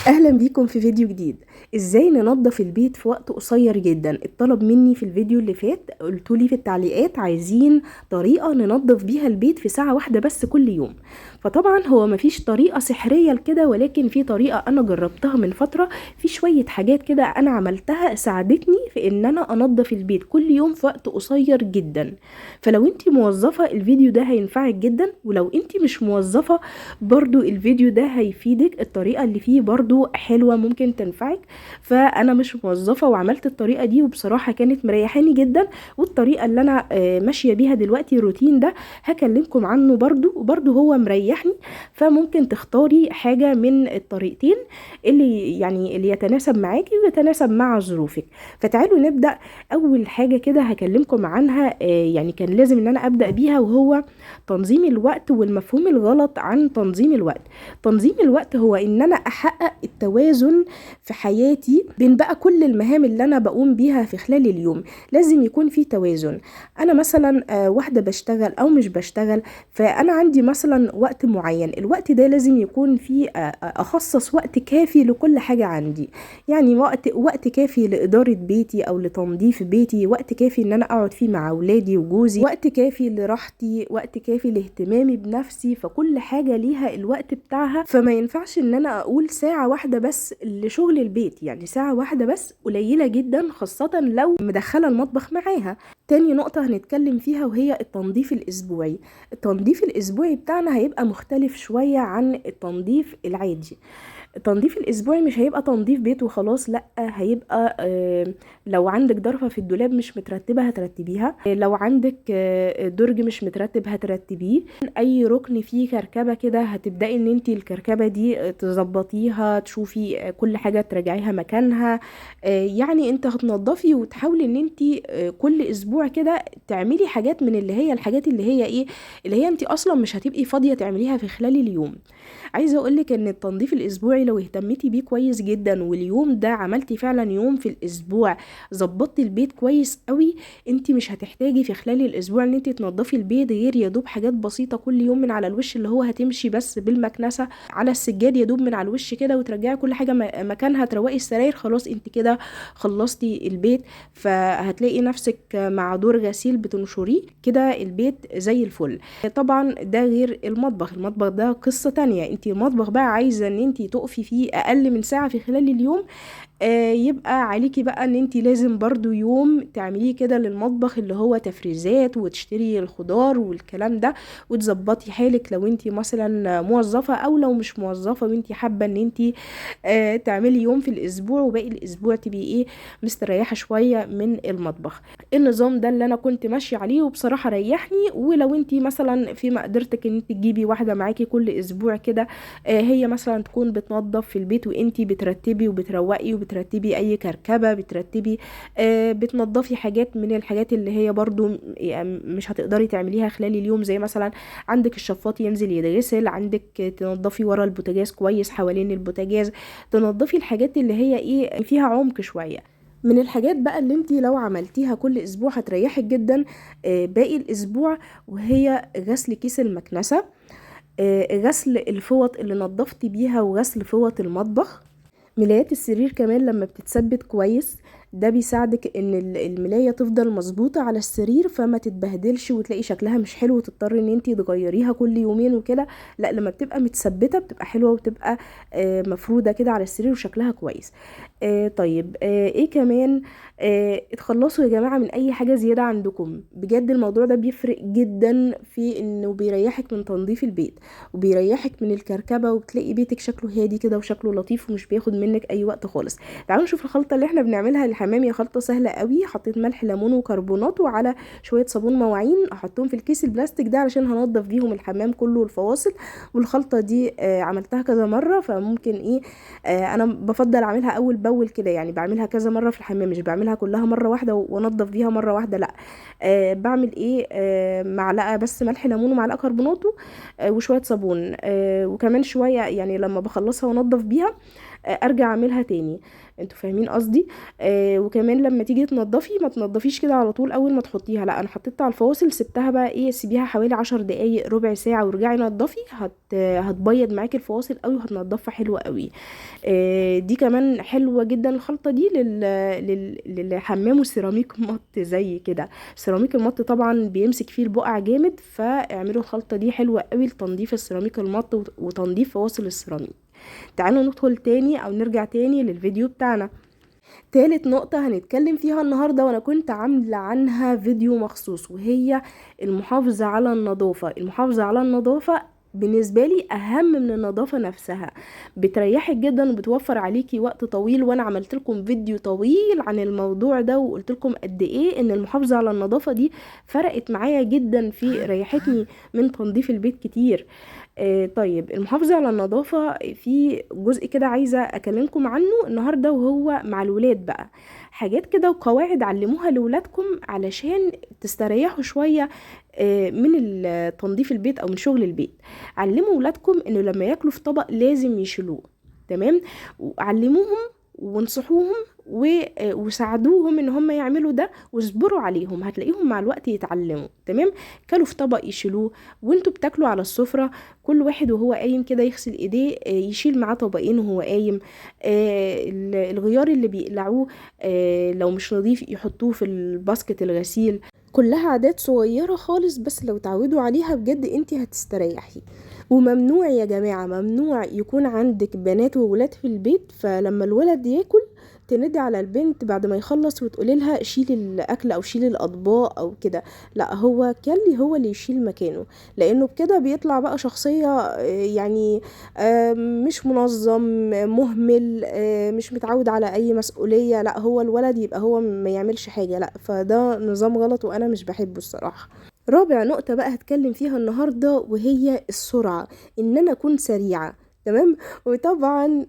اهلا بيكم في فيديو جديد. ازاي ننظف البيت في وقت قصير جدا؟ اتطلب مني في الفيديو اللي فات، قلتولي في التعليقات عايزين طريقة ننظف بيها البيت في ساعة واحدة بس كل يوم. فطبعا هو مفيش طريقة سحرية لكده، ولكن في طريقة انا جربتها من فترة. في شوية حاجات كده انا عملتها ساعدتني في ان انا انظف البيت كل يوم في وقت قصير جدا. فلو انتي موظفة الفيديو ده هينفعك جدا، ولو انتي مش موظفة برضو الفيديو ده هيفيدك. الطريقة اللي فيه برضو حلوة ممكن تنفعك. فأنا مش موظفة وعملت الطريقة دي وبصراحة كانت مريحاني جدا. والطريقة اللي أنا ماشية بيها دلوقتي الروتين ده هكلمكم عنه برضو، وبرضو هو مريحني. فممكن تختاري حاجة من الطريقتين اللي يتناسب معاكي ويتناسب مع ظروفك. فتعالوا نبدأ. أول حاجة كده هكلمكم عنها يعني كان لازم إن أنا أبدأ بيها، وهو تنظيم الوقت والمفهوم الغلط عن تنظيم الوقت. تنظيم الوقت هو ان انا احقق التوازن في حياتي بين بقى كل المهام اللي انا بقوم بيها في خلال اليوم. لازم يكون في توازن. انا مثلا واحدة بشتغل او مش بشتغل، فانا عندي مثلا وقت معين. الوقت ده لازم يكون فيه اخصص وقت كافي لكل حاجة عندي. يعني وقت كافي لإدارة بيتي او لتنظيف بيتي، وقت كافي ان انا اقعد فيه مع اولادي وجوزي، وقت كافي لراحتي، وقت كافي لاهتمامي بنفسي. فكل حاجة ليها الوقت بتاعها. فما ينفعش ان انا اقول ساعة واحدة بس لشغل البيت، يعني ساعة واحدة بس قليلة جدا، خاصة لو مدخلة المطبخ معاها. تاني نقطة هنتكلم فيها وهي التنظيف الأسبوعي. التنظيف الأسبوعي بتاعنا هيبقى مختلف شوية عن التنظيف العادي. التنظيف الاسبوعي مش هيبقى تنظيف بيت وخلاص، لا، هيبقى لو عندك ظرفة في الدولاب مش مترتبة هترتبيها، لو عندك درج مش مترتب هترتبيه، اي ركن فيه كركبة كده هتبدأي ان انتي الكركبة دي تظبطيها، تشوفي كل حاجة تراجعيها مكانها. يعني انت هتنظفي وتحاولي ان انتي كل اسبوع كده تعملي حاجات من الحاجات اللي هي ايه، اللي هي انتي اصلا مش هتبقي فاضية تعمليها في خلال اليوم. عايزه اقولك ان التنظيف الاسبوعي لو اهتمتي بيه كويس جدا، واليوم ده عملتي فعلا يوم في الاسبوع ظبطتي البيت كويس قوي، انت مش هتحتاجي في خلال الاسبوع ان انت تنظفي البيت غير يا دوب حاجات بسيطه كل يوم من على الوش، اللي هو هتمشي بس بالمكنسه على السجاد يا دوب من على الوش كده، وترجعي كل حاجه مكانها، تروقي السراير، خلاص انت كده خلصتي البيت. فهتلاقي نفسك مع دور غسيل بتنشريه كده البيت زي الفل. طبعا ده غير المطبخ. المطبخ ده قصة تانية. انتي المطبخ بقى عايزة ان انتي تقفي فيه اقل من ساعة في خلال اليوم، يبقى عليكي بقى ان انتي لازم برضو يوم تعمليه كده للمطبخ، اللي هو تفريزات وتشتري الخضار والكلام ده، وتظبطي حالك لو انتي مثلا موظفة، او لو مش موظفة وانتي حابة ان انتي تعملي يوم في الاسبوع وباقي الاسبوع تبقي ايه مستريحة شوية من المطبخ. النظام ده اللي انا كنت ماشية عليه وبصراحة ريحني. ولو انتي مثلا في مقدرتك ان انتي تجيبي واحدة معاكي كل اسبوع كده، هي مثلا تكون بتنظف في البيت وانتي بترتبي وبتروقي وبترتبي اي كركبة، بترتبي بتنظفي حاجات من الحاجات اللي هي برضو مش هتقدري تعمليها خلال اليوم، زي مثلا عندك الشفاط ينزل يتغسل، عندك تنظفي ورا البوتاجاز كويس، حوالين البوتاجاز تنظفي الحاجات اللي هي ايه فيها عمق شوية. من الحاجات بقى اللي انتي لو عملتيها كل اسبوع هتريحك جدا باقي الاسبوع، وهي غسل كيس المكنسة، غسل الفوط اللي نظفتي بيها، وغسل فوط المطبخ. ملايات السرير كمان لما بتتثبت كويس ده بيساعدك ان الملاية تفضل مظبوطة على السرير، فما تتبهدلش وتلاقي شكلها مش حلو وتضطري ان انتي تغيريها كل يومين وكده. لا، لما بتبقى متثبتة بتبقى حلوة، وتبقى مفرودة كده على السرير وشكلها كويس. طيب ايه كمان؟ اتخلصوا يا جماعة من اي حاجة زيادة عندكم. بجد الموضوع ده بيفرق جدا في انه بيريحك من تنظيف البيت، وبيريحك من الكركبة، وبتلاقي بيتك شكله هادي كده وشكله لطيف ومش بياخد منك اي وقت خالص. تعالوا نشوف الخلطة اللي احنا بنعملها للحمام. هي خلطة سهلة قوي. حطيت ملح ليمون وكربونات وعلى شوية صابون مواعين، احطهم في الكيس البلاستيك ده علشان هنضف بيهم الحمام كله والفواصل. والخلطة دي عملتها كذا مرة، فممكن ايه انا بفضل اعملها اول باول كده، يعني بعملها كذا مرة في الحمام، مش بعملها كلها مرة واحدة وانضف بيها مرة واحدة، لا. بعمل ايه؟ معلقة بس ملح ليمون ومعلقة كربونات وشوية صابون، وكمان شوية يعني لما بخلصها وانضف بيها ارجع اعملها تاني. انتوا فاهمين قصدي؟ وكمان لما تيجي تنضفي ما تنضفيش كده على طول اول ما تحطيها، لا انا حطيتها على الفواصل سبتها بقى ايه، سيبيها حوالي 10 دقايق ربع ساعه ورجعي نضفي، هتبيض معاكي الفواصل قوي وهتنضفها حلوه قوي. دي كمان حلوه جدا الخلطه دي للحمام والسيراميك مط زي كده. سيراميك المط طبعا بيمسك فيه البقع جامد، فاعملوا الخلطه دي حلوه قوي لتنظيف السيراميك المط وتنظيف فواصل السيراميك. تعالوا ندخل تاني او نرجع تاني للفيديو بتاعنا. تالت نقطة هنتكلم فيها النهاردة وانا كنت عاملة عنها فيديو مخصوص، وهي المحافظة على النظافة. المحافظة على النظافة بالنسبة لي اهم من النظافة نفسها، بتريحك جدا وبتوفر عليكي وقت طويل، وانا عملت لكم فيديو طويل عن الموضوع ده وقلت لكم قد ايه ان المحافظة على النظافة دي فرقت معايا جدا في ريحتني من تنظيف البيت كتير. طيب المحافظة على النظافة في جزء كده عايزة أكلمكم عنه النهاردة، وهو مع الولاد بقى. حاجات كده وقواعد علموها لولادكم علشان تستريحوا شوية من تنظيف البيت أو من شغل البيت. علموا ولادكم إنه لما ياكلوا في طبق لازم يشيلوه، تمام؟ وعلموهم وانصحوهم وساعدوهم ان هم يعملوا ده، واصبروا عليهم، هتلاقيهم مع الوقت يتعلموا، تمام؟ كلوا في طبق يشيلوه، وانتوا بتاكلوا على السفرة كل واحد وهو قايم كده يغسل ايديه، يشيل معاه طبقين وهو قايم. الغيار اللي بيقلعوه لو مش نظيف يحطوه في الباسكت الغسيل. كلها عادات صغيرة خالص، بس لو تعودوا عليها بجد انتي هتستريحي. وممنوع يا جماعة، ممنوع يكون عندك بنات وولاد في البيت، فلما الولد ياكل تندي على البنت بعد ما يخلص وتقولي لها شيلي الاكل او شيلي الاطباق او كده. لا، هو كلي هو اللي يشيل مكانه، لانه بكده بيطلع بقى شخصية يعني مش منظم، مهمل، مش متعود على اي مسؤولية. لا، هو الولد يبقى هو ما يعملش حاجة، لا، فده نظام غلط وانا مش بحبه الصراحة. رابع نقطة بقى هتكلم فيها النهاردة وهي السرعة، ان انا اكون سريعة، تمام؟ وطبعا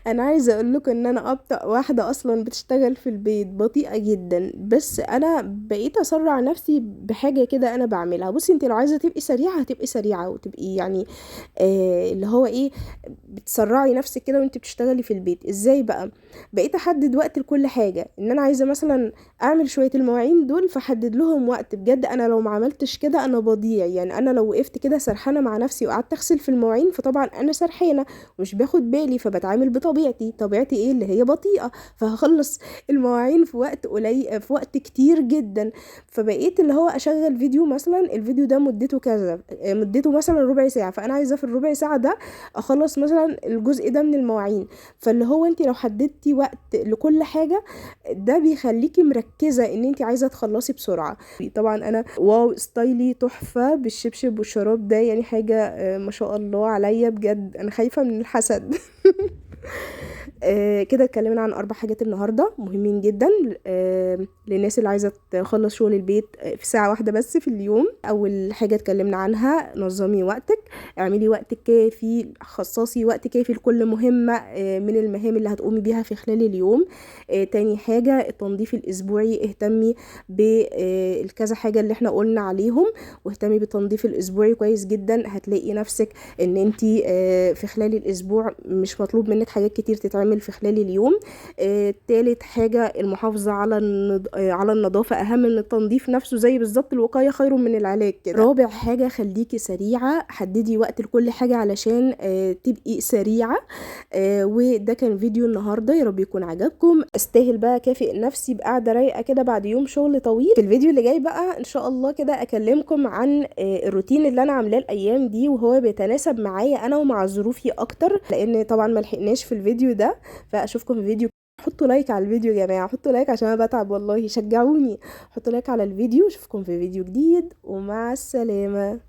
انا عايزه اقول لكم ان انا ابطأ واحده اصلا بتشتغل في البيت، بطيئه جدا، بس انا بقيت اسرع نفسي بحاجه كده انا بعملها. بصي، انت لو عايزه تبقي سريعه هتبقي سريعه وتبقي يعني اللي هو ايه، بتسرعي نفسك كده وانت بتشتغلي في البيت. ازاي بقى؟ بقيت احدد وقت لكل حاجه، ان انا عايزه مثلا اعمل شويه المواعين دول فحدد لهم وقت. بجد انا لو ما عملتش كده انا بضيع، يعني انا لو وقفت كده سرحانه مع نفسي وقعدت اغسل في المواعين فطبعا انا سرحانه ومش باخد بالي، فبتعامل بطبيعتي. طبيعتي ايه؟ اللي هي بطيئه، فهخلص المواعين في وقت قليل، في وقت كتير جدا. فبقيت اللي هو اشغل فيديو، مثلا الفيديو ده مدته كذا، مدته مثلا ربع ساعه، فانا عايزه في الربع ساعه ده اخلص مثلا الجزء ده من المواعين. فاللي هو انت لو حددتي وقت لكل حاجه ده بيخليكي مركزه ان انت عايزه تخلصي بسرعه. طبعا انا واو، ستايلي تحفه بالشبشب والشراب ده، يعني حاجه ما شاء الله عليا بجد، انا خايفه من الحسد. كده اتكلمنا عن 4 حاجات النهارده مهمين جدا للناس اللي عايزه تخلص شغل البيت في ساعه واحده بس في اليوم. اول حاجه اتكلمنا عنها، نظمي وقتك، اعملي وقت كافي، خصصي وقت كافي لكل مهمه من المهام اللي هتقومي بيها في خلال اليوم. تاني حاجه، التنظيف الاسبوعي، اهتمي بالكذا حاجه اللي احنا قلنا عليهم، واهتمي بالتنظيف الاسبوعي كويس جدا. هتلاقي نفسك ان انتي في خلال الاسبوع مش مطلوب منك حاجات كتير تتعمل في خلال اليوم. تالت حاجة، المحافظة على النظافة أهم من التنظيف نفسه، زي بالظبط الوقاية خير من العلاج كده. رابع حاجة، خليكي سريعة، حددي وقت لكل حاجة علشان تبقي سريعة. وده كان فيديو النهاردة، يا رب يكون عجبكم. استاهل بقى كافئ نفسي بقعدة رايقة كده بعد يوم شغل طويل. في الفيديو اللي جاي بقى إن شاء الله كده أكلمكم عن الروتين اللي أنا عاملاه الأيام دي، وهو بيتناسب معايا أنا ومع ظروفي أكتر، لأن طبعا ما لحقناش في الفيديو ده. فاشوفكم في فيديو. حطوا لايك على الفيديو يا جماعه، حطوا لايك عشان انا بتعب والله، شجعوني. حطوا لايك على الفيديو، اشوفكم في فيديو جديد، ومع السلامه.